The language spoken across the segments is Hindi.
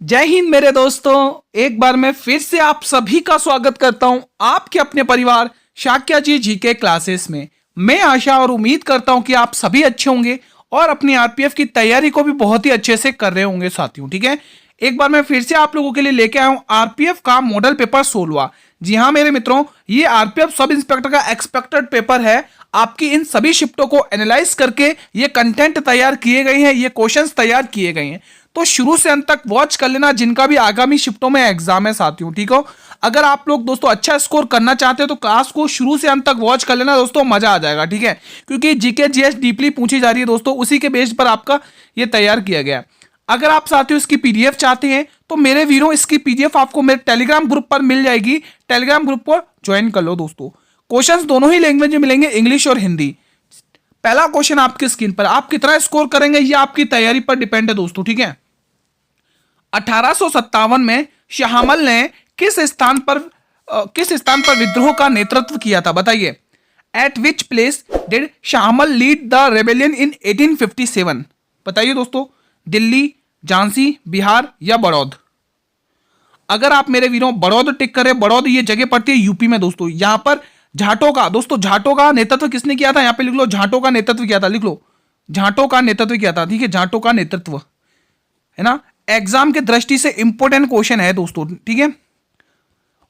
जय हिंद मेरे दोस्तों। एक बार मैं फिर से आप सभी का स्वागत करता हूं आपके अपने परिवार शाक्या जी जीके क्लासेस में। मैं आशा और उम्मीद करता हूं कि आप सभी अच्छे होंगे और अपनी आरपीएफ की तैयारी को भी बहुत ही अच्छे से कर रहे होंगे साथियों। ठीक है, एक बार मैं फिर से आप लोगों के लिए लेके आया हूं आरपीएफ का मॉडल पेपर 16। जी हाँ मेरे मित्रों, ये आरपीएफ सब इंस्पेक्टर का एक्सपेक्टेड पेपर है। आपकी इन सभी शिफ्टों को एनालाइज करके ये कंटेंट तैयार किए गए हैं, ये क्वेश्चंस तैयार किए गए हैं। तो शुरू से अंत तक वॉच कर लेना जिनका भी आगामी शिफ्टों में एग्जाम है साथियों। ठीक हो, अगर आप लोग दोस्तों अच्छा स्कोर करना चाहते हो तो क्लास को शुरू से अंत तक वॉच कर लेना दोस्तों, मजा आ जाएगा। ठीक है, क्योंकि जीके जीएस डीपली पूछी जा रही है दोस्तों, उसी के बेस पर आपका ये तैयार किया गया है। अगर आप साथियों इसकी पीडीएफ चाहते हैं तो मेरे वीरों इसकी पीडीएफ आपको मेरे टेलीग्राम ग्रुप पर मिल जाएगी। टेलीग्राम ग्रुप पर ज्वाइन कर लो दोस्तों। क्वेश्चंस दोनों ही लैंग्वेज में मिलेंगे, इंग्लिश और हिंदी। पहला क्वेश्चन आपकी स्क्रीन पर, आप कितना स्कोर करेंगे ये आपकी तैयारी पर डिपेंड है दोस्तों। ठीक है, 1857 में शाहमल ने किस स्थान पर विद्रोह का नेतृत्व किया था, बताइए। At which place did Shahmal lead the rebellion in 1857, बताइए दोस्तों। दिल्ली, झांसी, बिहार या बड़ौद। अगर आप मेरे वीरों बड़ौद टिक करें, बड़ौद ये जगह पड़ती है यूपी में दोस्तों। यहां पर झाटों का दोस्तों, झाटों का नेतृत्व किसने किया था, यहां पे लिख लो, झाटों का नेतृत्व किया था, लिख लो, झाटों का नेतृत्व किया था। ठीक है, झाटों का नेतृत्व है ना, एग्जाम के दृष्टि से इंपॉर्टेंट क्वेश्चन है दोस्तों। ठीक है,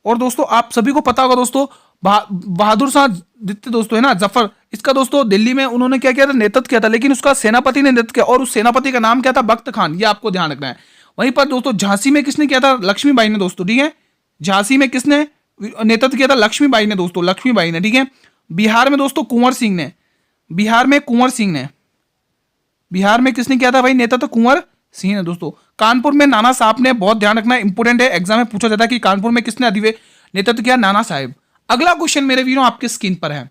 और दोस्तों आप सभी को पता होगा दोस्तों, बहादुर शाह द्वितीय दोस्तों है ना, जफर, इसका दोस्तों दिल्ली में उन्होंने क्या किया था, नेतृत्व किया था, लेकिन उसका सेनापति ने नेतृत्व किया और उस सेनापति का नाम क्या था, बख्त खान। ये आपको ध्यान रखना है। वहीं पर दोस्तों झांसी में किसने किया था, लक्ष्मीबाई ने दोस्तों। ठीक है, झांसी में किसने नेतृत्व किया था, लक्ष्मीबाई ने दोस्तों, लक्ष्मीबाई ने। ठीक है, बिहार में दोस्तों कुंवर सिंह ने, बिहार में कुंवर सिंह ने, बिहार में किसने किया था भाई नेतृत्व, कुंवर सिंह ने दोस्तों। कानपुर में नाना साहब ने, बहुत ध्यान रखना इंपोर्टेंट है, एग्जाम में पूछा जाता है कि कानपुर में किसने नेतृत्व किया, नाना साहब। अगला क्वेश्चन मेरे वीरों आपके स्क्रीन पर है,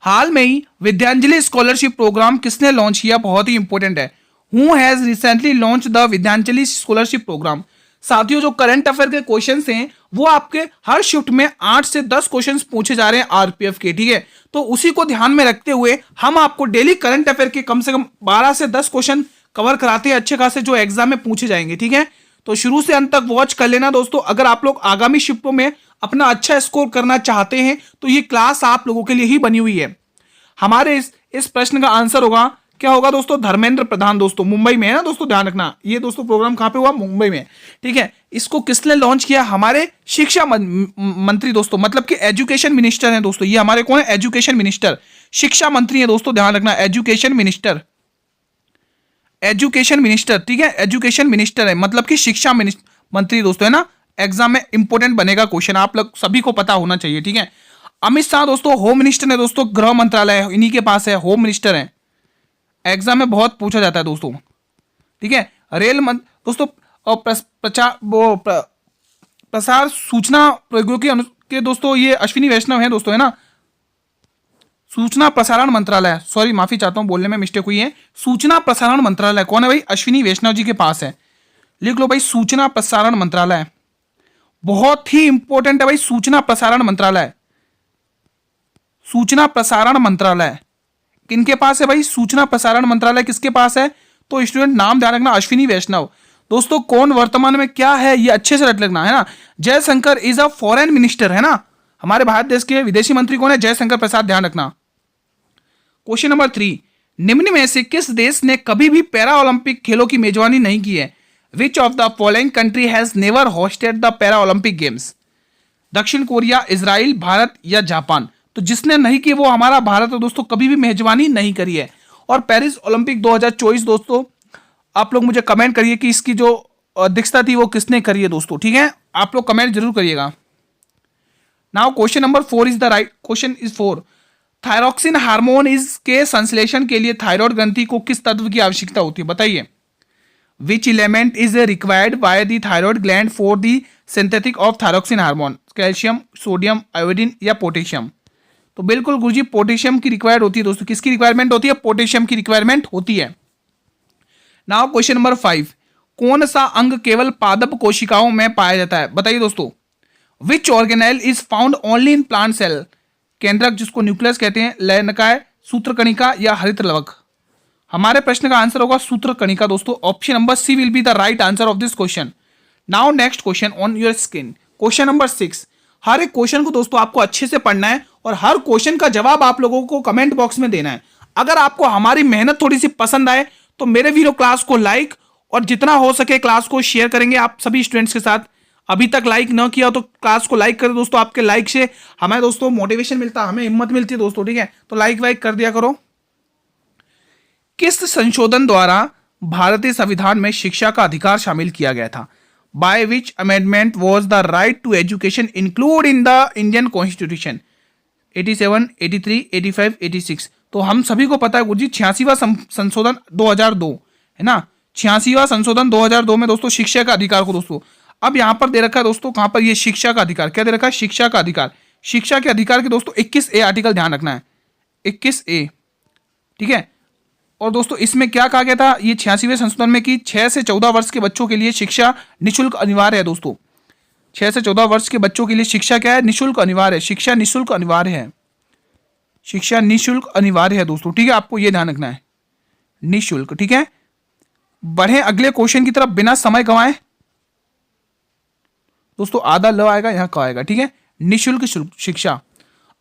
हाल में ही विद्यांजलि स्कॉलरशिप प्रोग्राम किसने लॉन्च किया, बहुत ही इंपॉर्टेंट है। Who has recently launch the Vidyanjali scholarship programme. साथियों जो करंट अफेयर के क्वेश्चंस हैं वो आपके हर शिफ्ट में 8 से 10 क्वेश्चंस पूछे जा रहे हैं आरपीएफ के। ठीक है, तो उसी को ध्यान में रखते हुए हम आपको डेली करंट अफेयर के कम से कम 12 से 10 क्वेश्चन कवर कराते हैं अच्छे खासे, जो एग्जाम में पूछे जाएंगे। ठीक है, तो शुरू से अंत तक वॉच कर लेना दोस्तों। अगर आप लोग आगामी शिफ्टों में अपना अच्छा स्कोर करना चाहते हैं तो ये क्लास आप लोगों के लिए ही बनी हुई है। हमारे इस प्रश्न का आंसर होगा, क्या होगा दोस्तों, धर्मेंद्र प्रधान दोस्तों, मुंबई में है ना दोस्तों, ध्यान रखना। ये दोस्तों प्रोग्राम कहां पे हुआ, मुंबई में। ठीक है, इसको किसने लॉन्च किया, हमारे शिक्षा मंत्री दोस्तों, मतलब कि एजुकेशन मिनिस्टर हैं दोस्तों। ये हमारे कौन है, एजुकेशन मिनिस्टर, शिक्षा मंत्री है दोस्तों, ध्यान रखना, एजुकेशन मिनिस्टर, एजुकेशन मिनिस्टर। ठीक है, एजुकेशन मिनिस्टर है, मतलब कि शिक्षा मंत्री दोस्तों, है ना। एग्जाम में इंपॉर्टेंट बनेगा क्वेश्चन, आप लोग सभी को पता होना चाहिए। ठीक है, अमित शाह दोस्तों होम मिनिस्टर है दोस्तों, गृह मंत्रालय इन्हीं के पास है, होम मिनिस्टर है, एग्जाम में बहुत पूछा जाता है दोस्तों। ठीक है, रेल मंत्री दोस्तों, और प्रसार सूचना प्रौद्योगिकी के दोस्तों ये अश्विनी वैष्णव है दोस्तों, है ना। सूचना प्रसारण मंत्रालय, सॉरी माफी चाहता हूं बोलने में मिस्टेक हुई है, सूचना प्रसारण मंत्रालय कौन है भाई, अश्विनी वैष्णव जी के पास है। लिख लो भाई, सूचना प्रसारण मंत्रालय, बहुत ही इंपॉर्टेंट है भाई, सूचना प्रसारण मंत्रालय, सूचना प्रसारण मंत्रालय किनके पास है भाई, सूचना प्रसारण मंत्रालय किसके पास है, तो स्टूडेंट नाम ध्यान रखना, अश्विनी वैष्णव दोस्तों। कौन वर्तमान में क्या है ये अच्छे से रट लगना है ना। Jaishankar is a foreign minister, है ना, हमारे भारत देश के विदेशी मंत्री कौन है, जयशंकर प्रसाद, ध्यान रखना। क्वेश्चन नंबर 3, निम्न में से किस देश ने कभी भी पैरा ओलंपिक खेलों की मेजबानी नहीं की है, विच of the following country has never hosted the para Olympic games. दक्षिण कोरिया, इजराइल, भारत या जापान। तो जिसने नहीं की वो हमारा भारत है दोस्तों, कभी भी मेजबानी नहीं करी है। और पेरिस ओलंपिक 2024 दोस्तों, आप लोग मुझे कमेंट करिए कि इसकी जो अध्यक्षता थी वो किसने करी है दोस्तों। ठीक है, आप लोग कमेंट जरूर करिएगा। Now question number 4 is the right question is 4, thyroxine hormone is के संश्लेषण के लिए थायराइड ग्रंथि को किस तत्व की आवश्यकता होती है, बताइए। Which element is required by the thyroid gland for the synthetic of thyroxine hormone, calcium, sodium, iodine या पोटेशियम। तो बिल्कुल गुरुजी पोटेशियम की रिक्वायर्ड होती है दोस्तों, किसकी रिक्वायरमेंट होती है, पोटेशियम की रिक्वायरमेंट होती है। नाउ क्वेश्चन नंबर 5, कौन सा अंग केवल पादप कोशिकाओं में पाया जाता है, बताइए दोस्तों। Which organelle is found only in plant cell, केंद्रक जिसको न्यूक्लियस कहते हैं, लयनकाय, सूत्रकणिका या हरित लवक। हमारे प्रश्न का आंसर होगा सूत्र कणिका दोस्तों। Option number C will be the right answer of this question. Now next question on your screen, question number 6। हर एक क्वेश्चन को दोस्तों आपको अच्छे से पढ़ना है और हर क्वेश्चन का जवाब आप लोगों को कमेंट बॉक्स में देना है। अगर आपको हमारी मेहनत थोड़ी सी पसंद आए तो मेरे वीडियो क्लास को लाइक और जितना हो सके क्लास को शेयर करेंगे आप सभी स्टूडेंट्स के साथ। अभी तक लाइक न किया तो क्लास को लाइक करें दोस्तों। आपके लाइक से हमें दोस्तों मोटिवेशन मिलता है, हमें हिम्मत मिलती है दोस्तों, ठीक है। तो लाइक वाइक कर दिया करो। किस संशोधन द्वारा भारतीय संविधान में शिक्षा का अधिकार शामिल किया गया था? By which amendment was the right to education include in the Indian constitution? 87, 83, 85, 86। तो हम सभी को पता है गुरुजी 86वां संशोधन 2002 है ना। 86वां संशोधन 2002 में दोस्तों शिक्षा का अधिकार को दोस्तों अब यहां पर दे रखा है दोस्तों, कहां पर ये शिक्षा का अधिकार क्या दे रखा है? शिक्षा का अधिकार। शिक्षा के अधिकार के दोस्तों 21A आर्टिकल ध्यान रखना है, 21A, ठीक है। और दोस्तों इसमें क्या कहा गया था ये 86वें संशोधन में कि 6 से 14 वर्ष के बच्चों के लिए शिक्षा निःशुल्क अनिवार्य है दोस्तों। 6 से 14 वर्ष के बच्चों के लिए शिक्षा क्या है? निःशुल्क अनिवार्य है। शिक्षा निःशुल्क अनिवार्य है, शिक्षा निःशुल्क अनिवार्य है दोस्तों, ठीक है। आपको यह ध्यान रखना है, निःशुल्क, ठीक है। बढ़े अगले क्वेश्चन की तरफ बिना समय गंवाए दोस्तों। आधा ल आएगा यहां का आएगा, ठीक है। निःशुल्क शिक्षा।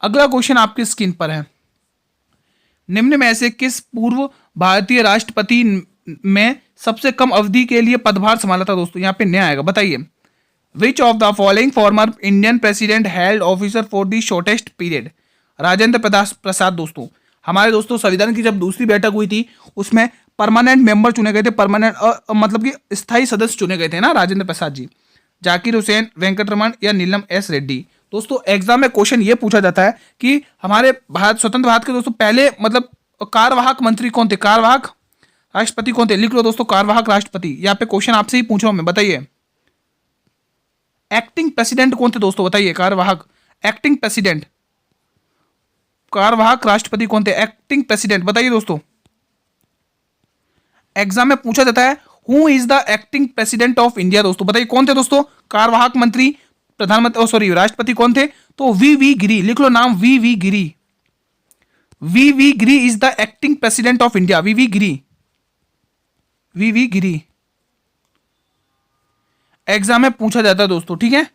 अगला क्वेश्चन आपकी स्क्रीन पर है। निम्न में से किस पूर्व भारतीय राष्ट्रपति में सबसे कम अवधि के लिए पदभार संभाला था दोस्तों? यहां पे नया आएगा, बताइए। Which of the following former Indian president held officer for the shortest period? Rajendra Prasad दोस्तों। हमारे दोस्तों संविधान की जब दूसरी बैठक हुई थी उसमें परमानेंट मेंबर चुने गए थे, परमानेंट मतलब कि स्थायी सदस्य चुने गए थे ना, राजेंद्र प्रसाद जी। जाकिर हुसैन, वेंकटरमण या नीलम एस रेड्डी? दोस्तों एग्जाम में क्वेश्चन ये पूछा जाता है कि हमारे स्वतंत्र भारत के दोस्तों पहले मतलब कार्यवाहक मंत्री कौन थे, कार्यवाहक राष्ट्रपति कौन थे? लिख लो दोस्तों, कार्यवाहक राष्ट्रपति। यहाँ पे क्वेश्चन आपसे ही पूछ रहा हूं मैं, बताइए। एक्टिंग प्रेसिडेंट कौन थे दोस्तों? बताइए। कार्यवाहक, एक्टिंग प्रेसिडेंट, कार्यवाहक राष्ट्रपति कौन थे? एक्टिंग प्रेसिडेंट, बताइए दोस्तों। एग्जाम में पूछा जाता है who is the acting president of India दोस्तों, बताइए कौन थे दोस्तों? कार्यवाहक मंत्री, प्रधानमंत्री, सॉरी राष्ट्रपति कौन थे? तो वी गिरी, लिख लो नाम, V Giri. V Giri is the acting president of India, V Giri, V Giri. Exam में पूछा जाता है दोस्तों, ठीक है।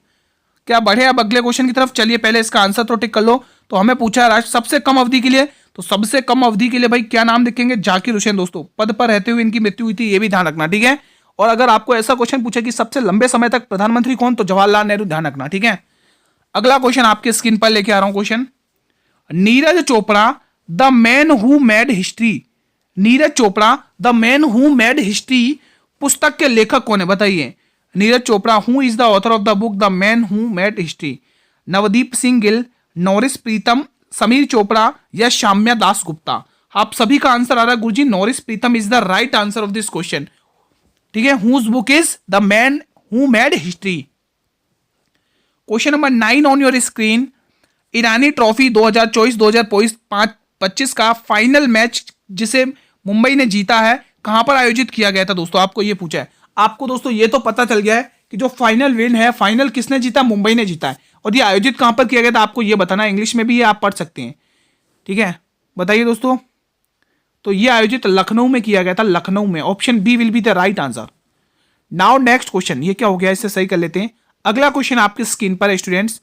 क्या बढ़े अब अगले क्वेश्चन की तरफ? चलिए पहले इसका आंसर तो टिक कर लो। तो हमें पूछा है राष्ट्र सबसे कम अवधि के लिए, तो सबसे कम अवधि के लिए भाई क्या नाम लिखेंगे? जाकिर हुसैन दोस्तों। पद पर रहते हुए इनकी मृत्यु हुई थी, ये भी ध्यान रखना, ठीक है। और अगर आपको ऐसा क्वेश्चन पूछे कि सबसे लंबे समय तक प्रधानमंत्री कौन, तो जवाहरलाल नेहरू, ध्यान रखना, ठीक है। अगला क्वेश्चन आपके स्क्रीन पर लेके आ रहा हूं question. Neeraj Chopra the man who made history, Neeraj Chopra the man who made history पुस्तक के लेखक कौन है? बताइए। Neeraj Chopra, who is the author of the book the man who made history? Navdeep Singh Gill, Norris Pritam, Sameer Chopra या शाम्या दास गुप्ता? आप सभी का आंसर आ रहा है गुरुजी, Norris Pritam is the right answer of this question, ठीक है। Whose book is the man who made history. Question number 9 on your screen. Irani trophy 2024-2025 का फाइनल मैच जिसे मुंबई ने जीता है कहां पर आयोजित किया गया था दोस्तों? आपको यह पूछा है। आपको दोस्तों ये तो पता चल गया है कि जो फाइनल विन है, फाइनल किसने जीता? मुंबई ने जीता है। और ये आयोजित कहां पर किया गया था आपको ये बताना, इंग्लिश में भी ये आप पढ़ सकते हैं, ठीक है। बताइए दोस्तों। तो ये आयोजित लखनऊ में किया गया था, लखनऊ में। Option B will be the right answer. Now next question, ये क्या हो गया, इससे सही कर लेते हैं। अगला क्वेश्चन आपके स्क्रीन पर है स्टूडेंट्स,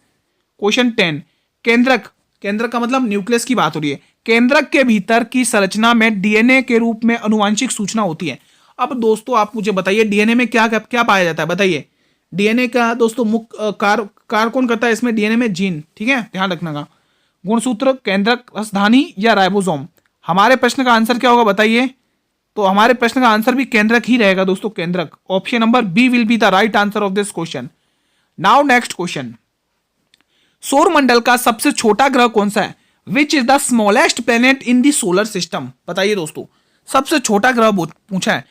क्वेश्चन 10। केंद्रक, केंद्रक का मतलब न्यूक्लियस की बात हो रही है। केंद्रक के भीतर की संरचना में डीएनए के रूप में आनुवांशिक सूचना होती है। अब दोस्तों आप मुझे बताइए डीएनए में क्या क्या पाया जाता है? बताइए। डीएनए का दोस्तों मुख्य कार्य कौन करता है इसमें? डीएनए में जीन, ठीक है, ध्यान रखना का। गुणसूत्र, केंद्रक, राजधानी या राइबोसोम? हमारे प्रश्न का आंसर क्या होगा बताइए। तो हमारे प्रश्न का आंसर भी केंद्रक ही रहेगा दोस्तों, केंद्रक। Option number B will be the right answer of this question. Now next question. सौर मंडल का सबसे छोटा ग्रह कौन सा है? Which is the smallest planet in the solar system? बताइए दोस्तों। सबसे छोटा ग्रह पूछा है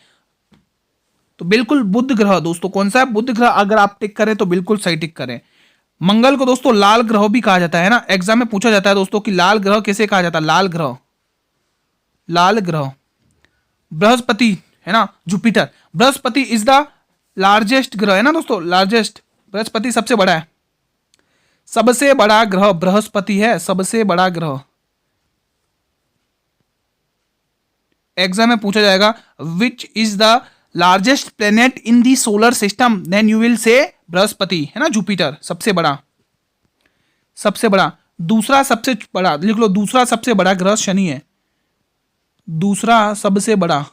तो बिल्कुल बुध ग्रह दोस्तों। कौन सा है? बुध ग्रह। अगर आप टिक करें तो बिल्कुल सही टिक करें। मंगल को दोस्तों लाल ग्रह भी कहा जाता है ना, एग्जाम में पूछा जाता है दोस्तों कि लाल ग्रह किसे कहा जाता है? लाल ग्रह, लाल ग्रह। बृहस्पति है ना, Jupiter. Brihaspati is the largest ग्रह है ना दोस्तों, लार्जेस्ट। बृहस्पति सबसे बड़ा है, सबसे बड़ा ग्रह बृहस्पति है, सबसे बड़ा ग्रह। एग्जाम में पूछा जाएगा which is the largest planet in the solar system, then you will say Brihaspati, है ना, जुपिटर सबसे बड़ा, सबसे बड़ा। दूसरा सबसे बड़ा लिख लो, दूसरा सबसे बड़ा ग्रह शनि है, दूसरा सबसे बड़ा,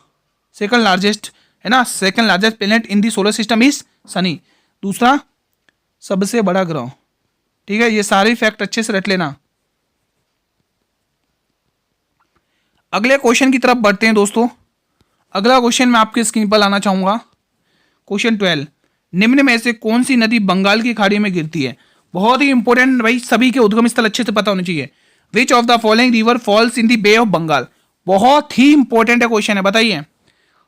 सेकंड लार्जेस्ट, है ना, second largest planet in the solar system is Shani, दूसरा सबसे बड़ा ग्रह। ठीक है, ये सारे फैक्ट अच्छे से रट लेना। अगले क्वेश्चन की तरफ बढ़ते हैं दोस्तों। अगला क्वेश्चन मैं आपके स्क्रीन पर लाना चाहूंगा। क्वेश्चन 12, निम्न में से कौन सी नदी बंगाल की खाड़ी में गिरती है? बहुत ही इंपॉर्टेंट भाई, सभी के उद्गम स्थल अच्छे से पता होने चाहिए। Which of the following river falls in the bay of Bengal? बहुत ही इंपॉर्टेंट है क्वेश्चन है, बताइए।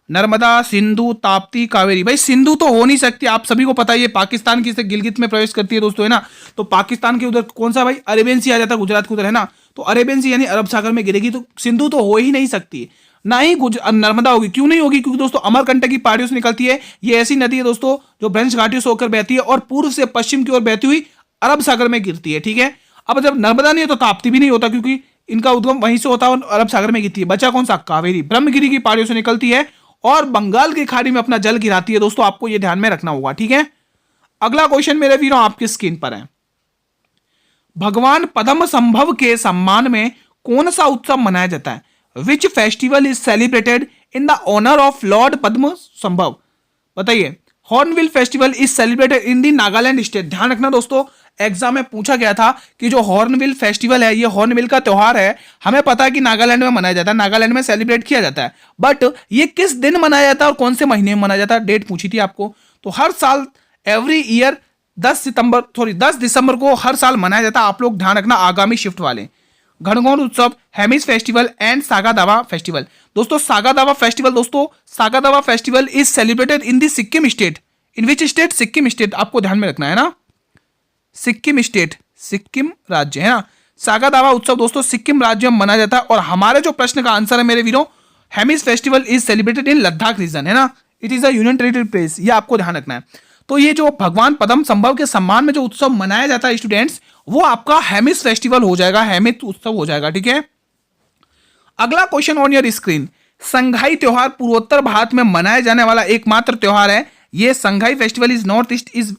नर्मदा, सिंधु, ताप्ती, कावेरी। भाई सिंधु तो हो नहीं सकती, आप सभी को पता है, ये पाकिस्तान की से गिलगित में प्रवेश करती है दोस्तों, है ना। तो पाकिस्तान के उधर कौन सा भाई, अरेबियन सी आ जाता है गुजरात के उधर, है ना। तो अरेबियन सी यानी अरब सागर में गिरेगी, तो सिंधु तो हो ही नहीं सकती, ना ही नर्मदा होगी। क्यों नहीं होगी? क्योंकि दोस्तों अमरकंटक की पहाड़ियों से निकलती है। ये ऐसी नदी है दोस्तों जो ब्रंश घाटियों से होकर बहती है और पूर्व से पश्चिम की ओर बहती हुई अरब सागर में गिरती है। ठीक है, अब जब नर्मदा नहीं है तो ताप्ती भी नहीं होता, क्योंकि इनका उद्गम वहीं से होता है और अरब सागर में गिरती है। बचा कौन सा? कावेरी, ब्रह्मगिरी की पहाड़ियों से निकलती है और बंगाल की खाड़ी में अपना जल गिराती है दोस्तों, आपको यह ध्यान में रखना होगा। ठीक है, अगला क्वेश्चन मेरे वीरों आपकी स्क्रीन पर है। भगवान पद्म संभव के सम्मान में कौन सा उत्सव मनाया जाता है? Which festival is celebrated in the honour of lord Padma Sambhava? बताइए। Hornbill festival is celebrated in the Nagaland state. ध्यान रखना दोस्तों, एग्जाम में पूछा गया था कि जो हॉर्नबिल फेस्टिवल है, ये हॉर्नबिल का त्योहार है, हमें पता है कि नागालैंड में मनाया जाता है, नागालैंड में सेलिब्रेट किया जाता है, बट ये किस दिन मनाया जाता है और कौन से महीने में मनाया जाता है? डेट पूछी थी आपको। तो हर साल एवरी ईयर 10 दिसंबर को हर साल मनाया जाता है। आप लोग ध्यान रखना, आगामी शिफ्ट वाले। गणगौर उत्सव, हेमिस फेस्टिवल एंड सागा दावा फेस्टिवल। दोस्तों सागा दावा फेस्टिवल, दोस्तों सागा दावा festival is celebrated in the Sikkim state. In which state? Sikkim state, आपको ध्यान में रखना है ना, सिक्किम स्टेट, सिक्किम राज्य, है ना। सागा दावा उत्सव दोस्तों सिक्किम राज्य में मनाया जाता है। और हमारे जो प्रश्न का आंसर है मेरे वीरों, Hemis festival is celebrated in Ladakh region, है ना, it is a union territory place, ये आपको ध्यान रखना है। तो ये जो भगवान पद्म संभव के सम्मान में जो उत्सव मनाया जाता है स्टूडेंट्स, वो आपका हेमिस फेस्टिवल हो जाएगा, हेमिस उत्सव हो जाएगा। ठीक है, अगला क्वेश्चन ऑन योर स्क्रीन। संघाई त्योहार पूर्वोत्तर भारत में मनाया जाने वाला एकमात्र त्योहार है। ये Sangai festival is north east is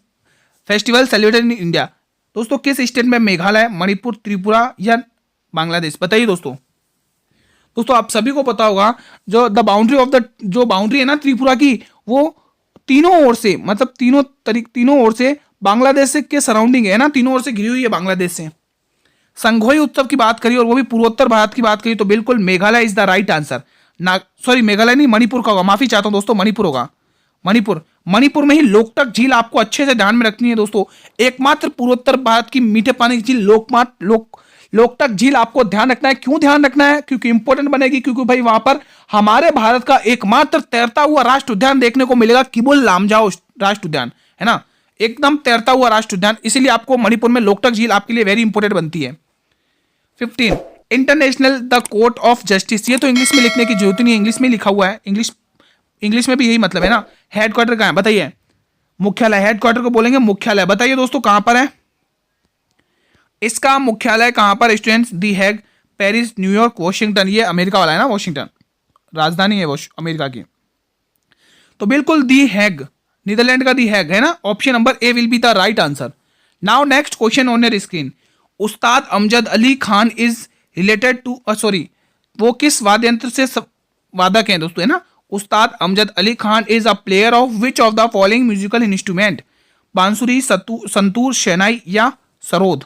festival celebrated in India. दोस्तों किस स्टेट में? मेघालय, मणिपुर, त्रिपुरा या बांग्लादेश? बताइए दोस्तों। दोस्तों आप सभी को पता होगा, जो द बाउंड्री ऑफ द जो बाउंड्री है ना त्रिपुरा की, वो तीनों ओर से, मतलब तीनों ओर से बांग्लादेश से के सराउंडिंग है ना, तीनों ओर से घिरी हुई है बांग्लादेश से। संघोई उत्सव की बात करिए और वो भी पूर्वोत्तर भारत की बात करिए तो बिल्कुल Meghalaya is the right answer. Sorry Meghalaya नहीं, मणिपुर का होगा, माफी चाहता हूं दोस्तों, मणिपुर होगा। मणिपुर में ही लोकटक झील आपको अच्छे से ध्यान में रखनी है दोस्तों। एकमात्र पूर्वोत्तर भारत की मीठे पानी की झील लोकटक झील आपको ध्यान रखना है। क्यों ध्यान रखना है? क्योंकि इंपॉर्टेंट बनेगी, क्योंकि भाई वहां पर हमारे भारत का एकमात्र तैरता हुआ राष्ट्र उद्यान देखने को मिलेगा, किबुल लामजाओ राष्ट्र उद्यान, है ना, एकदम तैरता हुआ राष्ट्र उद्यान। इसीलिए आपको मणिपुर में लोकटक झील आपके लिए वेरी इंपॉर्टेंट बनती है। 15 international the court of justice. ये तो इंग्लिश में लिखने की जरूरत नहीं है, इंग्लिश में लिखा हुआ है, इंग्लिश में भी यही मतलब है ना। हेडक्वार्टर कहाँ है? बताइए। मुख्यालय, हेडक्वार्टर को बोलेंगे मुख्यालय। बताइए दोस्तों कहां पर है इसका मुख्यालय? कहां पर स्टूडेंट्स? दी हैग, पेरिस, न्यूयॉर्क, वॉशिंगटन। ये अमेरिका वाला है ना, वॉशिंगटन राजधानी है अमेरिका की। तो बिल्कुल दी हैग, नीदरलैंड का दी हैग है ना। Option number A will be the right answer. Now next question on your screen. Ustad Amjad Ali Khan is related to वो किस वाद्य यंत्र से वादक हैं दोस्तों, है ना। उस्ताद Amjad Ali Khan is a player of which of the following musical instrument? बांसुरी, संतूर, शहनाई या सरोद?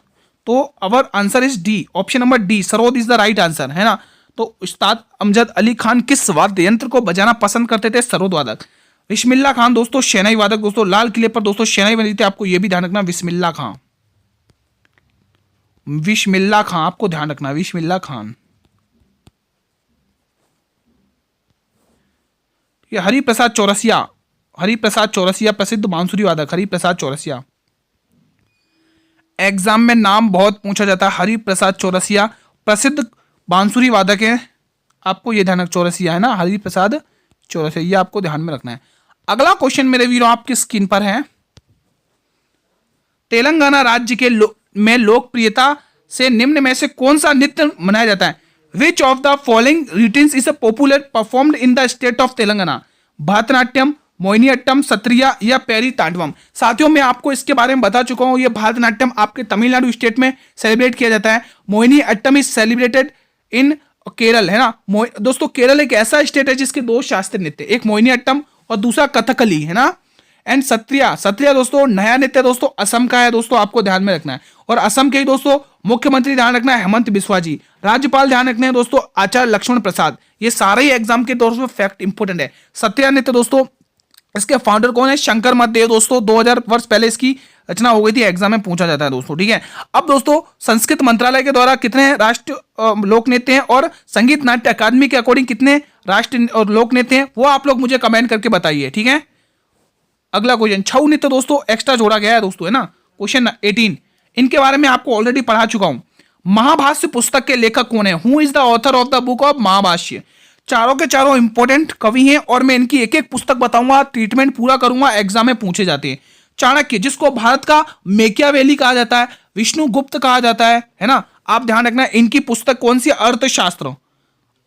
तो our answer is D, option number D, sarod is the right answer, है ना। तो उस्ताद अमजद अली खान किस वाद्य यंत्र को बजाना पसंद करते थे? सरोद वादक। बिस्मिल्लाह खान दोस्तों शहनाई वादक। दोस्तों लाल किले पर दोस्तों शहनाई बनी थी, आपको यह भी ध्यान रखना। बिस्मिल्लाह खान, बिस्मिल्लाह खान आपको ध्यान रखना, बिस्मिल्लाह खान। ये हरिप्रसाद चौरसिया प्रसिद्ध बांसुरी वादक, हरिप्रसाद चौरसिया। एग्जाम में नाम बहुत पूछा जाता है, हरिप्रसाद चौरसिया प्रसिद्ध बांसुरी वादक है, आपको ये ध्यान, चौरसिया है ना, हरिप्रसाद चौरसिया, ये आपको ध्यान में रखना है। अगला क्वेश्चन मेरे वीरों आपकी स्क्रीन पर है। तेलंगाना राज्य के में लोकप्रियता से निम्न में से कौन सा नृत्य मनाया जाता है? विच of the following routines is a popular performed in the state of Telangana? Bharatanatyam, Mohiniyattam, Sattriya या पेरी तांडवम? साथियों मैं आपको इसके बारे में बता चुका हूं। ये भरतनाट्यम आपके तमिलनाडु स्टेट में सेलिब्रेट किया जाता है। मोहिनीअट्टम इज सेलिब्रेटेड इन केरल, है ना। दोस्तों केरल एक ऐसा स्टेट है जिसके दो शास्त्रीय नृत्य, एक मोहिनीअट्टम और दूसरा कथकली, है ना। एंड सत्रिया, सत्रिया दोस्तों नया नृत्य दोस्तों असम का है दोस्तों, आपको ध्यान में रखना है। और असम के ही दोस्तों मुख्यमंत्री ध्यान रखना है हेमंत बिस्वा जी, राज्यपाल ध्यान रखना है दोस्तों आचार्य लक्ष्मण प्रसाद। ये सारे ही एग्जाम के दोस्तों फैक्ट इंपोर्टेंट है। सत्रिया नृत्य दोस्तों इसके फाउंडर कौन है? शंकर मध्देव दोस्तों। 2000 वर्ष पहले इसकी रचना हो गई थी, एग्जाम में पूछा जाता है दोस्तों, ठीक है। अब दोस्तों संस्कृत मंत्रालय के द्वारा कितने राष्ट्र लोक नृत्य हैं और संगीत नाट्य अकादमी के अकॉर्डिंग कितने राष्ट्र और लोक नृत्य हैं, वो आप लोग मुझे कमेंट करके बताइए, ठीक है। अगला क्वेश्चन, छऊ नृत्य दोस्तों एक्स्ट्रा जोड़ा गया है दोस्तों, है ना। क्वेश्चन 18, इनके बारे में आपको ऑलरेडी पढ़ा चुका हूं। महाभाष्य पुस्तक के लेखक कौन है? Who is the author of the book of Mahabhashya? चारों के चारों इंपॉर्टेंट कवि हैं और मैं इनकी एक एक पुस्तक बताऊंगा, ट्रीटमेंट पूरा करूंगा, एग्जाम में पूछे जाते हैं। चाणक्य, जिसको भारत का मेकियावेली कहा जाता है, विष्णुगुप्त कहा जाता है ना। आप ध्यान रखना इनकी पुस्तक कौन सी? अर्थशास्त्र।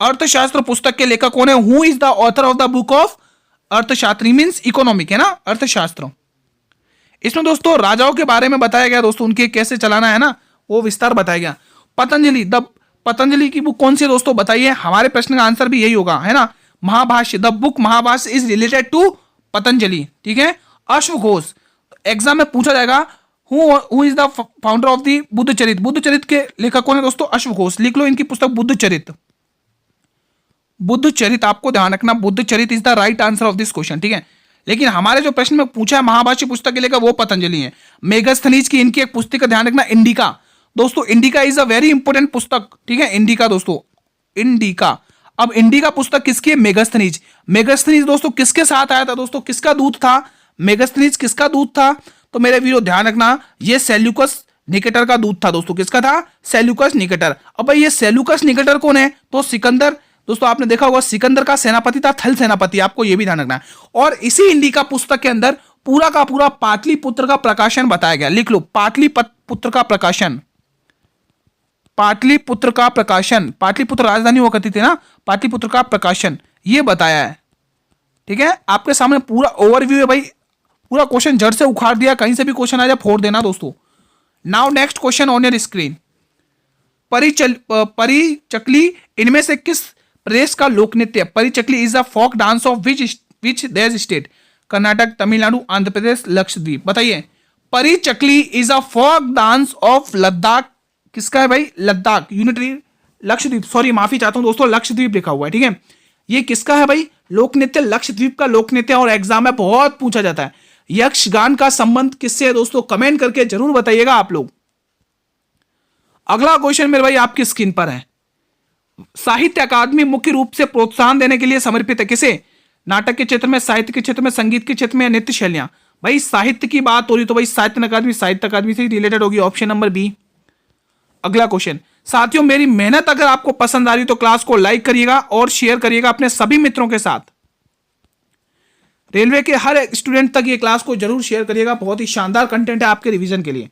अर्थशास्त्र पुस्तक के लेखक कौन है? Who is the author of the book of अर्थशास्त्री मीन्स इकोनॉमिक, है ना, अर्थशास्त्र। इसमें दोस्तों राजाओं के बारे में बताया गया दोस्तों, उनके कैसे चलाना है ना, वो विस्तार बताया गया। पतंजलि, पतंजलि की बुक कौन सी है दोस्तों बताइए, हमारे प्रश्न का आंसर भी यही होगा, है ना। Mahabhashya, the book Mahabhashya is related to Patanjali, ठीक है। अश्वघोष, एग्जाम में पूछा जाएगा who is the founder of the Buddhacharita? Buddhacharita के लेखक कौन है दोस्तों? अश्वघोष। लिख लो इनकी पुस्तक बुद्धचरित। बुद्धचरित आपको ध्यान रखना, Buddhacharita is the right answer of this question, ठीक है। लेकिन हमारे जो प्रश्न में पूछा है महाभाष्य पुस्तक के लेकर वो पतंजलि है। मेगास्थनीज की इनकी एक पुस्तक का ध्यान रखना, इंडिका। दोस्तों indica is a very important पुस्तक, ठीक है। इंडिका दोस्तों, इंडिका। अब इंडिका पुस्तक किसकी है? मेगास्थनीज। मेगास्थनीज दोस्तों किसके साथ आया था दोस्तों? किसका दूत था? मेगास्थनीज किसका दूत था? तो मेरे वीरो ध्यान रखना, ये सेल्यूकस निकेटर का दूत था दोस्तों। किसका था? Seleucus Nicator. अब भाई ये सेल्यूकस निकेटर कौन है? तो सिकंदर दोस्तों, आपने देखा होगा सिकंदर का सेनापति था, थल सेनापति, आपको यह भी ध्यान रखना है। और इसी इंडिका पुस्तक के अंदर पूरा का पूरा पाटलिपुत्र का प्रकाशन बताया गया। लिख लो पाटलिपुत्र का प्रकाशन, पाटलिपुत्र का प्रकाशन, पाटलिपुत्र राजधानी हुआ करती थी ना, पाटलिपुत्र का प्रकाशन ये बताया है, ठीक है। आपके सामने पूरा ओवरव्यू है भाई, पूरा क्वेश्चन जड़ से उखाड़ दिया, कहीं से भी क्वेश्चन आ जाए फोड़ देना दोस्तों। Now next question on your screen, Parichakali इनमें से किस प्रदेश का लोक नृत्य? Parichakali is a folk dance of which their state? Karnataka, Tamil Nadu, Andhra Pradesh, Lakshadweep. बताइए, Parichakali is a folk dance of Ladakh, किसका है भाई? लद्दाख, यूनिटरी लक्षद्वीप, सॉरी माफी चाहता हूं दोस्तों, लक्षद्वीप लिखा हुआ है, ठीक है। ये किसका है भाई? लोक नृत्य, लक्षद्वीप का लोक नृत्य, और एग्जाम में बहुत पूछा जाता है। यक्षगान का संबंध किससे है दोस्तों? कमेंट करके जरूर बताइएगा आप लोग। अगला क्वेश्चन मेरे भाई आपकी स्क्रीन पर है, साहित्य अकादमी मुख्य रूप से प्रोत्साहन देने के लिए समर्पित है किसे? नाटक के क्षेत्र में, साहित्य के क्षेत्र में, संगीत के क्षेत्र में, नृत्य शैलियां? भाई साहित्य की बात हो रही तो भाई साहित्य अकादमी से रिलेटेड होगी, ऑप्शन नंबर बी। अगला क्वेश्चन, साथियों मेरी मेहनत अगर आपको पसंद आ रही तो क्लास को लाइक करिएगा और शेयर करिएगा अपने सभी मित्रों के साथ। रेलवे के हर स्टूडेंट तक ये क्लास को जरूर शेयर करिएगा, बहुत ही शानदार कंटेंट है आपके रिवीजन के लिए।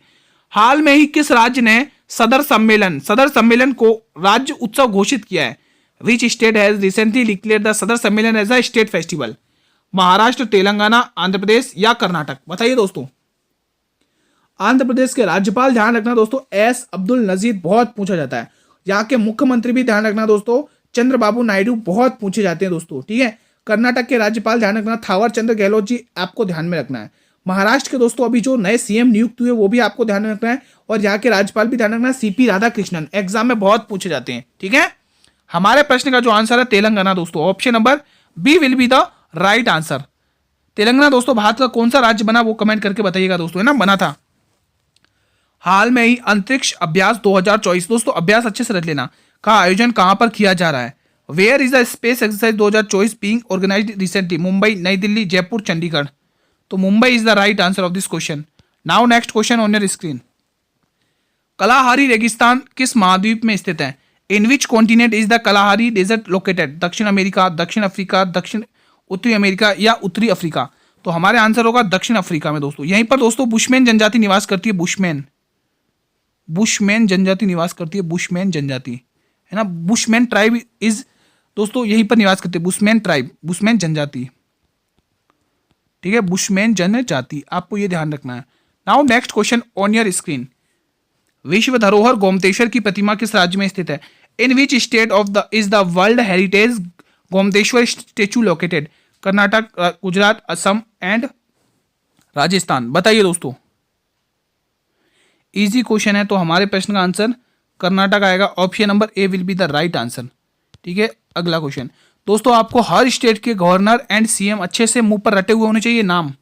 हाल में ही किस राज्य ने सदर सम्मेलन को राज्य उत्सव घोषित किया है? Which state has recently declared the Sadar Sammelan as a state festival? Maharashtra, Telangana, Andhra Pradesh या कर्नाटक? बताइए दोस्तों। आंध्र प्रदेश के राज्यपाल ध्यान रखना दोस्तों एस अब्दुल नजीर, बहुत पूछा जाता है। यहाँ के मुख्यमंत्री भी ध्यान रखना दोस्तों चंद्रबाबू नायडू, बहुत पूछे जाते हैं दोस्तों, ठीक है। कर्नाटक के राज्यपाल ध्यान रखना थावर चंद्र गहलोत जी, आपको ध्यान में रखना है। महाराष्ट्र के दोस्तों अभी जो नए सीएम नियुक्त हुए वो भी आपको ध्यान में रखना है, और यहाँ के राज्यपाल भी ध्यान रखना है सीपी राधाकृष्णन, एग्जाम में बहुत पूछे जाते हैं, ठीक है। हमारे प्रश्न का जो आंसर है तेलंगाना दोस्तों, option number B will be the right answer. Telangana दोस्तों भारत का कौन सा राज्य बना वो कमेंट करके बताइएगा दोस्तों, है ना, बना था। हाल में ही अंतरिक्ष अभ्यास 2024 दोस्तों, अभ्यास अच्छे से रख लेना, का आयोजन कहां पर किया जा रहा है? Where is the space exercise 2024 being organised recently? Mumbai, New Delhi, Jaipur, Chandigarh? तो Mumbai is the right answer of this question. Now next question on your screen, Kalahari रेगिस्तान किस महाद्वीप में स्थित है? In which continent is the Kalahari desert located? दक्षिण अमेरिका, दक्षिण अफ्रीका, दक्षिण उत्तरी अमेरिका या उत्तरी अफ्रीका? तो हमारे आंसर होगा दक्षिण अफ्रीका में दोस्तों। यहीं पर दोस्तों बुशमैन जनजाति निवास करती है, बुशमैन जनजाति निवास करती है, बुशमैन जनजाति, है ना। बुशमैन ट्राइब इज दोस्तों यहीं पर निवास करते हैं, बुशमैन ट्राइब, बुशमैन जनजाति, ठीक है, बुशमैन जनजाति, आपको ये ध्यान रखना है। Now next question on your screen, विश्व धरोहर गोमतेश्वर की प्रतिमा किस राज्य में स्थित है? In which state of the is the world heritage Gommateshwara statue located? Karnataka, Gujarat, Assam and Rajasthan. बताइए दोस्तों, इजी क्वेश्चन है, तो हमारे प्रश्न का आंसर कर्नाटक आएगा। Option number A will be the right answer, ठीक है। अगला क्वेश्चन दोस्तों, आपको हर स्टेट के गवर्नर एंड सीएम अच्छे से मुंह पर रटे हुए होने चाहिए नाम।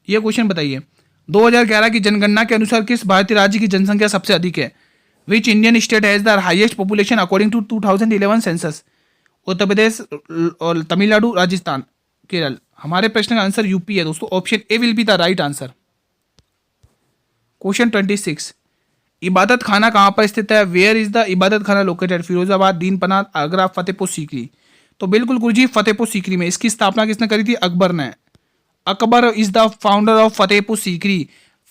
ये क्वेश्चन बताइए, 2011 की जनगणना के अनुसार किस भारतीय राज्य की जनसंख्या सबसे अधिक है? Which Indian state has the highest population according to 2011 census? Uttar Pradesh और तमिलनाडु, राजस्थान, केरल। हमारे प्रश्न का आंसर यूपी है दोस्तों। Option A will be the right answer. Question 26, इबादत खाना कहाँ पर स्थित है? वेयर इज द इबादत खाना लोकेटेड? फिरोजाबाद, दीनपना, आगरा, फतेहपुर सीकरी। तो बिल्कुल गुरुजी फतेहपुर सीकरी में। इसकी स्थापना किसने करी थी? अकबर ने। Akbar is the founder of Fatehpur Sikri,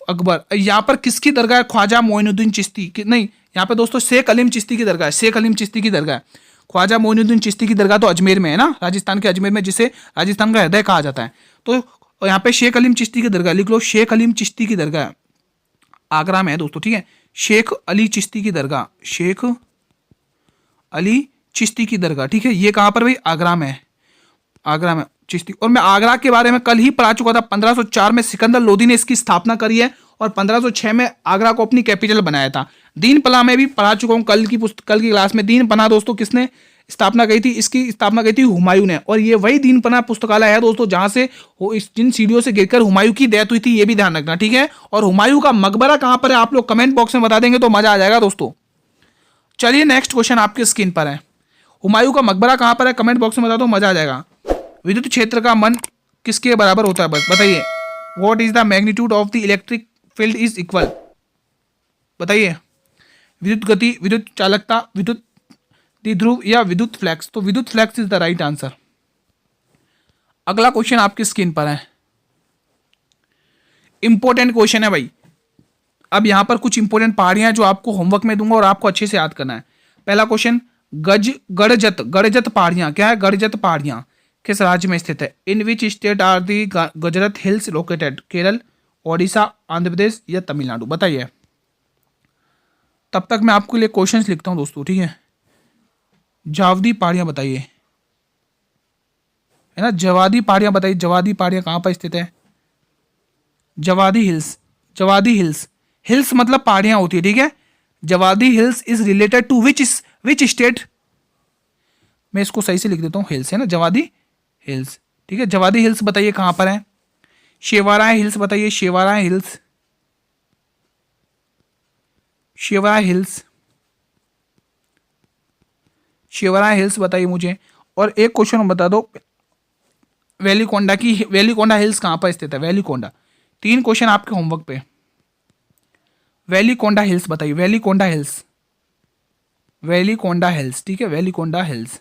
Akbar. यहाँ पर किसकी दरगाह है? ख्वाजा मोइनुद्दीन चिश्ती की, नहीं, यहाँ पे दोस्तों शेख अलीम चिश्ती की दरगाह है, शेख अलीम चिश्ती की दरगाह है। ख्वाजा मोइनुद्दीन चिश्ती की दरगाह तो अजमेर में है ना, राजस्थान के अजमेर में, जिसे राजस्थान का हृदय कहा जाता है। तो यहाँ पे शेख अलीम चिश्ती की दरगाह, लिख लो, शेख अलीम चिश्ती की दरगाह आगरा में है दोस्तों, ठीक है। शेख अली चिश्ती की दरगाह, शेख अली चिश्ती की दरगाह, ठीक है। ये कहाँ पर भाई? आगरा में है, आगरा में चिश्ती। और मैं आगरा के बारे में कल ही पढ़ा चुका था। 1504 में सिकंदर लोदी ने इसकी स्थापना करी है और 1506 में आगरा को अपनी कैपिटल बनाया था। दीनपना में भी पढ़ा चुका हूँ कल की क्लास में। दीनपना दोस्तों किसने स्थापना की थी? इसकी स्थापना की थी हुमायूं ने। और ये वही दीनपना पुस्तकालय है दोस्तों जहां से जिन सीढ़ियों से गिरकर हुमायूं की डेथ हुई थी, ये भी ध्यान रखना, ठीक है। और हुमायूं का मकबरा कहां पर है आप लोग कमेंट बॉक्स में बता देंगे तो मजा आ जाएगा दोस्तों। चलिए नेक्स्ट क्वेश्चन आपकी स्क्रीन पर है, हुमायूं का मकबरा कहां पर है? कमेंट बॉक्स में बता दो, मजा आ जाएगा। विद्युत क्षेत्र का मन किसके बराबर होता है? बस बताइए। What is the magnitude of the electric field is equal? बताइए। विद्युत गति, विद्युत चालकता, विद्युत द्विध्रुव या विद्युत फ्लैक्स? तो विद्युत flux is the right answer. अगला क्वेश्चन आपकी स्क्रीन पर है, इंपॉर्टेंट क्वेश्चन है भाई। अब यहां पर कुछ इंपॉर्टेंट पहाड़ियां जो आपको होमवर्क में दूंगा और आपको अच्छे से याद करना है। पहला क्वेश्चन, गड़जत पहाड़ियां क्या है? गड़जत पहाड़ियां किस राज्य में स्थित है? In which state are the Gajrat hills located? Kerala, Odisha, Andhra Pradesh या तमिलनाडु? बताइए। तब तक मैं आपके लिए क्वेश्चंस लिखता हूं दोस्तों, ठीक है। जावदी पहाड़ियां बताइए, है ना, जवादी पहाड़ियां बताइए। जवादी पहाड़ियां कहां पर स्थित है? Javadi hills, Javadi hills, hills मतलब पहाड़ियां होती है, ठीक है। Javadi hills is related to which state? मैं इसको सही से लिख देता हूं, हिल्स है ना, जवादी हिल्स, ठीक है। जवादी हिल्स बताइए कहां पर है? शेवाराय हिल्स बताइए, शेवाराय हिल्स, शेवाराय हिल्स, शेवाराय हिल्स बताइए मुझे। और एक क्वेश्चन बता दो, वेलिकोंडा की, वेलिकोंडा हिल्स कहां पर स्थित है? वेलिकोंडा। 3 क्वेश्चन आपके होमवर्क पे। वेलिकोंडा हिल्स बताइए, वेलिकोंडा हिल्स, वेलिकोंडा हिल्स, ठीक है, वेलिकोंडा हिल्स।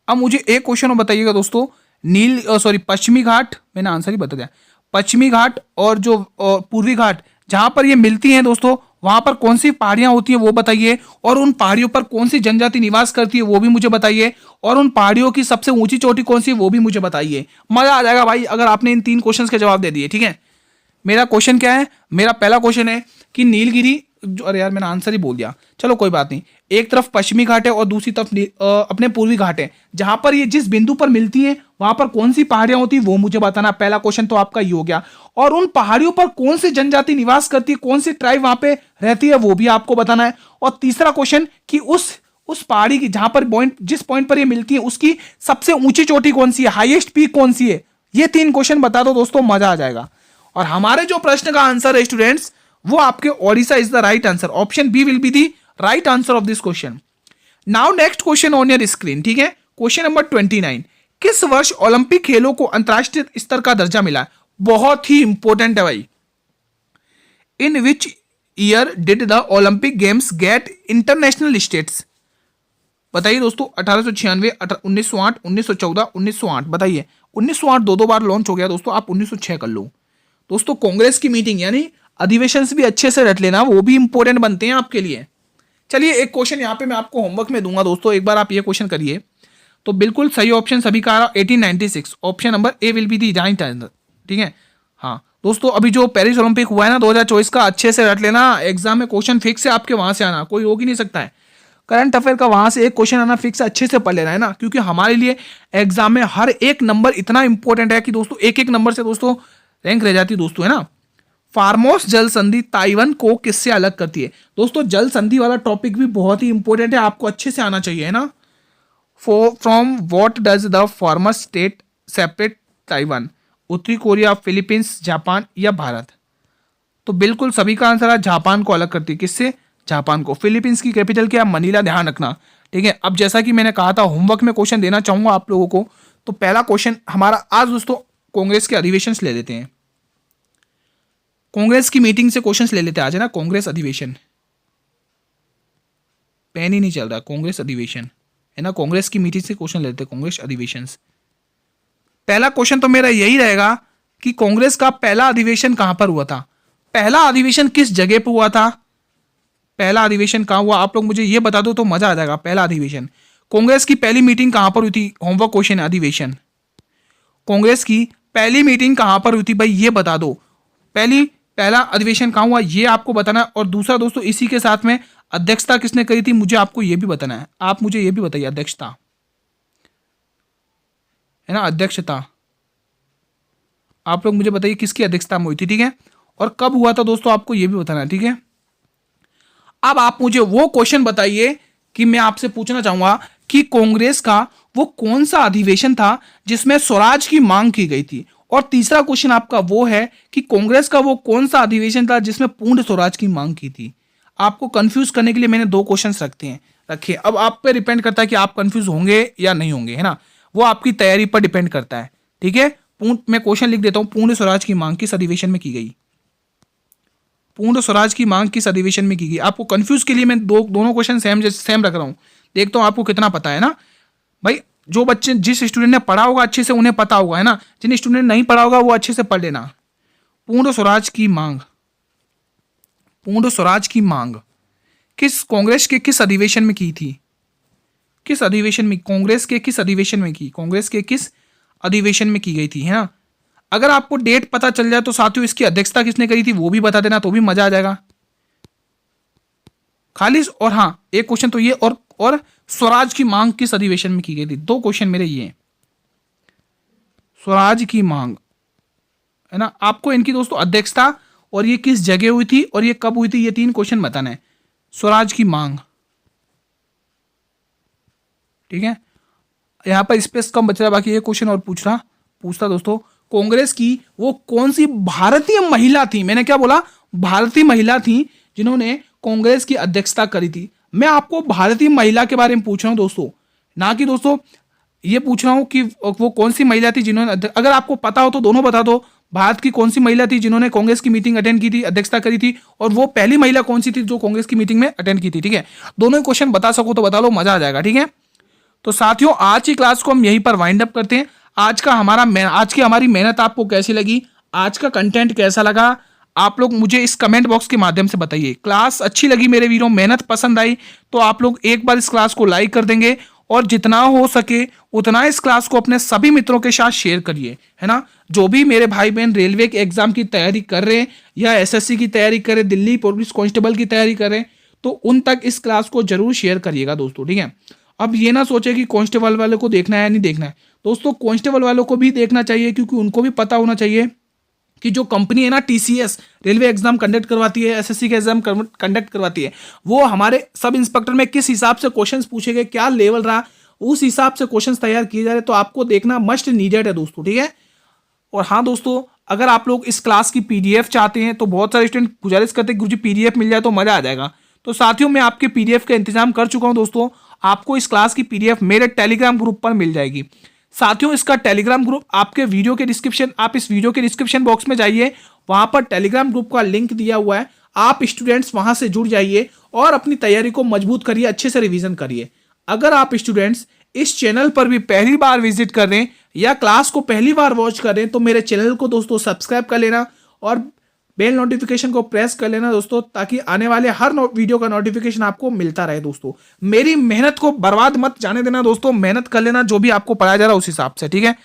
अब मुझे एक क्वेश्चन बताइएगा दोस्तों, पश्चिमी घाट, मैंने आंसर ही बता दिया। पश्चिमी घाट और जो पूर्वी घाट जहां पर ये मिलती हैं दोस्तों, वहां पर कौन सी पहाड़ियां होती हैं वो बताइए। और उन पहाड़ियों पर कौन सी जनजाति निवास करती है वो भी मुझे बताइए। और उन पहाड़ियों की सबसे ऊंची चोटी कौन सी है वो भी मुझे बताइए। मजा आ जाएगा भाई अगर आपने इन 3 क्वेश्चंस के जवाब दे दिए, ठीक है। मेरा क्वेश्चन क्या है? मेरा पहला क्वेश्चन है कि नीलगिरी, अरे यार मैंने आंसर ही बोल दिया, चलो कोई बात नहीं। एक तरफ पश्चिमी घाट है और दूसरी तरफ अपने पूर्वी घाट है। जहां पर ये जिस बिंदु पर मिलती हैं वहां पर कौन सी पहाड़ियां होती है वो मुझे बताना। पहला क्वेश्चन तो आपका ये हो गया। और उन पहाड़ियों पर कौन सी जनजाति निवास करती है, कौन सी ट्राइब वहां पे रहती है वो भी आपको बताना है। और तीसरा क्वेश्चन कि उस पहाड़ी की जहां पर जिस पॉइंट पर ये मिलती है उसकी सबसे ऊंची चोटी कौन सी है, हाईएस्ट पीक कौन सी है। ये 3 क्वेश्चन बता दो दोस्तों, मजा आ जाएगा। और हमारे जो प्रश्न का आंसर है स्टूडेंट्स, वो आपके Odisha is the right answer. Option B will be the right answer of this question. Now next question on your screen, ठीक है। क्वेश्चन नंबर 29, किस वर्ष ओलंपिक खेलों को अंतरराष्ट्रीय स्तर का दर्जा मिला? बहुत ही इंपॉर्टेंट है भाई। In which year did the Olympic games get international status? बताइए दोस्तों। 1896, 1908, 1914, 1908। बताइए। 1908 दो बार लॉन्च हो गया दोस्तों, आप 1906 कर लो दोस्तों। कांग्रेस की मीटिंग यानी अधिवेशन भी अच्छे से रट लेना, वो भी इंपॉर्टेंट बनते हैं आपके लिए। चलिए एक क्वेश्चन यहाँ पे मैं आपको होमवर्क में दूंगा दोस्तों, एक बार आप ये क्वेश्चन करिए। तो बिल्कुल सही ऑप्शन सभी का 1896, option number A will be the right answer. ठीक है, हाँ दोस्तों, अभी जो पेरिस ओलंपिक हुआ है ना 2024 का, अच्छे से रट लेना, एग्जाम में क्वेश्चन फिक्स है आपके वहां से आना, कोई रोक ही नहीं सकता है। करंट अफेयर का वहां से एक क्वेश्चन आना फिक्स, अच्छे से पढ़ लेना है ना, क्योंकि हमारे लिए एग्जाम में हर एक नंबर इतना इंपॉर्टेंट है कि दोस्तों एक एक नंबर से दोस्तों रैंक रह जाती है दोस्तों, है ना। फार्मोस जल संधि ताइवान को किससे अलग करती है? दोस्तों जल संधि वाला टॉपिक भी बहुत ही इंपॉर्टेंट है, आपको अच्छे से आना चाहिए, है ना। From what does the former state separate Taiwan? उत्तरी कोरिया, फिलीपींस, जापान या भारत? तो बिल्कुल सभी का आंसर है जापान को अलग करती है। किससे? जापान को। फिलीपींस की कैपिटल क्या? मनीला, ध्यान रखना। ठीक है, अब जैसा कि मैंने कहा था होमवर्क में क्वेश्चन देना चाहूंगा आप लोगों को, तो पहला क्वेश्चन हमारा आज दोस्तों कांग्रेस के अधिवेशन ले लेते हैं, कांग्रेस की मीटिंग से क्वेश्चंस ले लेते हैं आज, है ना। कांग्रेस अधिवेशन, पेन ही नहीं चल रहा, कांग्रेस अधिवेशन, है ना, कांग्रेस की मीटिंग से क्वेश्चन लेते हैं, कांग्रेस अधिवेशन। पहला क्वेश्चन तो मेरा यही रहेगा कि कांग्रेस का पहला अधिवेशन कहां पर हुआ था? पहला अधिवेशन किस जगह पर हुआ था? पहला अधिवेशन कहां हुआ? आप लोग मुझे ये बता दो तो मजा आ जाएगा। पहला अधिवेशन, कांग्रेस की पहली मीटिंग कहां पर हुई थी? होमवर्क क्वेश्चन है, अधिवेशन। कांग्रेस की पहली मीटिंग कहां पर हुई थी भाई, ये बता दो। पहला अधिवेशन कहां हुआ ये आपको बताना है। और दूसरा दोस्तों इसी के साथ में अध्यक्षता किसने करी थी, मुझे आपको ये भी बताना है। आप मुझे ये भी बताइए, अध्यक्षता, है ना, अध्यक्षता आप लोग मुझे बताइए किसकी अध्यक्षता में हुई थी। ठीक है, और कब हुआ था दोस्तों आपको ये भी बताना है। ठीक है, अब आप मुझे वो क्वेश्चन बताइए कि मैं आपसे पूछना चाहूंगा कि कांग्रेस का वो कौन सा अधिवेशन था जिसमें स्वराज की मांग की गई थी। और तीसरा क्वेश्चन आपका वो है कि कांग्रेस का वो कौन सा अधिवेशन था जिसमें पूर्ण स्वराज की मांग की थी। आपको कंफ्यूज करने के लिए मैंने दो क्वेश्चंस रखे। अब आप पे डिपेंड करता है कि आप कंफ्यूज होंगे या नहीं होंगे, है ना, वो आपकी तैयारी पर डिपेंड करता है। ठीक है, मैं क्वेश्चन लिख देता हूं, पूर्ण स्वराज की मांग किस अधिवेशन में की गई? पूर्ण स्वराज की मांग किस अधिवेशन में की गई? आपको कंफ्यूज के लिए मैं दोनों क्वेश्चन सेम रख रहा हूं, देखता हूं आपको कितना पता है ना भाई। जो बच्चे, जिस स्टूडेंट ने पढ़ा होगा अच्छे से उन्हें पता होगा, है ना, जिन स्टूडेंट ने नहीं पढ़ा होगा वो अच्छे से पढ़ लेना। पूर्ण स्वराज की मांग, पूर्ण स्वराज की मांग किस कांग्रेस के किस अधिवेशन में की थी? किस अधिवेशन में? कांग्रेस के किस अधिवेशन में की? कांग्रेस के किस अधिवेशन में की गई थी, है ना। अगर आपको डेट पता चल जाए तो साथियों इसकी अध्यक्षता किसने करी थी वो भी बता देना, तो भी मजा आ जाएगा खाली। और हाँ एक क्वेश्चन तो ये, और स्वराज की मांग किस अधिवेशन में की गई थी? दो क्वेश्चन मेरे ये, स्वराज की मांग, है ना, आपको इनकी दोस्तों अध्यक्षता और ये किस जगह हुई थी और ये कब हुई थी, ये तीन क्वेश्चन बताना है। स्वराज की मांग, ठीक है, यहां पर स्पेस कम बच रहा, बाकी ये क्वेश्चन और पूछता दोस्तों, कांग्रेस की वो कौन सी भारतीय महिला थी? मैंने क्या बोला? भारतीय महिला थी जिन्होंने कांग्रेस की अध्यक्षता करी थी। मैं आपको भारतीय महिला के बारे में पूछ रहा हूं दोस्तों, ना कि दोस्तों ये पूछ रहा हूं कि वो कौन सी महिला थी जिन्होंने, अगर आपको पता हो तो दोनों बता दो। भारत की कौन सी महिला थी जिन्होंने कांग्रेस की मीटिंग अटेंड की थी, अध्यक्षता करी थी, और वो पहली महिला कौन सी थी जो कांग्रेस की मीटिंग में अटेंड की थी। ठीक है, दोनों ही क्वेश्चन बता सको तो बता लो, मजा आ जाएगा। ठीक है, तो साथियों आज की क्लास को हम यहीं पर वाइंड अप करते हैं। आज की हमारी मेहनत आपको कैसी लगी, आज का कंटेंट कैसा लगा, आप लोग मुझे इस कमेंट बॉक्स के माध्यम से बताइए। क्लास अच्छी लगी मेरे वीरों, मेहनत पसंद आई तो आप लोग एक बार इस क्लास को लाइक कर देंगे, और जितना हो सके उतना इस क्लास को अपने सभी मित्रों के साथ शेयर करिए, है ना। जो भी मेरे भाई बहन रेलवे के एग्जाम की तैयारी कर रहे हैं या एसएससी की तैयारी कर रहे हैं, दिल्ली पुलिस कांस्टेबल की तैयारी कर रहे हैं, तो उन तक इस क्लास को जरूर शेयर करिएगा दोस्तों। ठीक है, अब ये ना सोचे कि कांस्टेबल वाले को देखना है या नहीं देखना है, दोस्तों कांस्टेबल वालों को भी देखना चाहिए, क्योंकि उनको भी पता होना चाहिए कि जो कंपनी है ना टीसीएस, रेलवे एग्जाम कंडक्ट करवाती है, एसएससी के एग्जाम कंडक्ट करवाती है, वो हमारे सब इंस्पेक्टर में किस हिसाब से क्वेश्चंस पूछे गए, क्या लेवल रहा, उस हिसाब से क्वेश्चंस तैयार किए जा रहे, तो आपको देखना मस्ट नीडेड है दोस्तों। ठीक है, और हाँ दोस्तों अगर आप लोग इस क्लास की पीडीएफ चाहते हैं तो बहुत सारे स्टूडेंट गुजारिश करते हैं कि मुझे पीडीएफ मिल जाए तो मजा आ जाएगा। तो साथियों मैं आपके पीडीएफ का इंतजाम कर चुका हूं दोस्तों, आपको इस क्लास की पीडीएफ मेरे टेलीग्राम ग्रुप पर मिल जाएगी। साथियों इसका टेलीग्राम ग्रुप आपके वीडियो के डिस्क्रिप्शन, आप इस वीडियो के डिस्क्रिप्शन बॉक्स में जाइए, वहां पर टेलीग्राम ग्रुप का लिंक दिया हुआ है, आप स्टूडेंट्स वहां से जुड़ जाइए और अपनी तैयारी को मजबूत करिए, अच्छे से रिवीजन करिए। अगर आप स्टूडेंट्स इस चैनल पर भी पहली बार विजिट कर रहे हैं या क्लास को पहली बार वॉच कर रहे हैं तो मेरे चैनल को दोस्तों सब्सक्राइब कर लेना और बेल नोटिफिकेशन को प्रेस कर लेना दोस्तों, ताकि आने वाले हर वीडियो का नोटिफिकेशन आपको मिलता रहे दोस्तों। मेरी मेहनत को बर्बाद मत जाने देना दोस्तों, मेहनत कर लेना जो भी आपको पढ़ाया जा रहा है उस हिसाब से, ठीक है।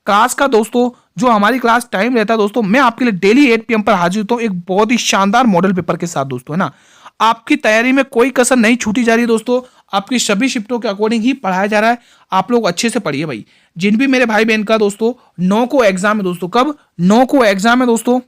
क्लास का दोस्तों जो हमारी क्लास टाइम रहता है दोस्तों, मैं आपके लिए डेली 8 PM पर हाजिर होता हूँ एक बहुत ही शानदार मॉडल पेपर के साथ दोस्तों, है ना। आपकी तैयारी में कोई कसर नहीं छूटी जा रही दोस्तों, आपकी सभी शिफ्टों के अकॉर्डिंग ही पढ़ाया जा रहा है। आप लोग अच्छे से पढ़िए भाई। जिन भी मेरे भाई बहन का दोस्तों 9 को एग्जाम है दोस्तों, कब 9 को एग्जाम है दोस्तों,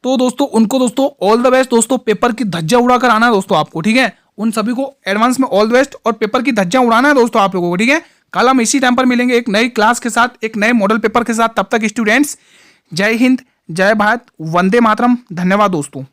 तो दोस्तों उनको दोस्तों ऑल द बेस्ट दोस्तों। पेपर की धज्जा उड़ाकर आना है दोस्तों आपको, ठीक है। उन सभी को एडवांस में ऑल द बेस्ट, और पेपर की धज्जा उड़ाना है दोस्तों आप लोगों को, ठीक है। कल हम इसी टाइम पर मिलेंगे एक नई क्लास के साथ, एक नए मॉडल पेपर के साथ। तब तक स्टूडेंट्स, जय हिंद, जय भारत, वंदे मातरम। धन्यवाद दोस्तों।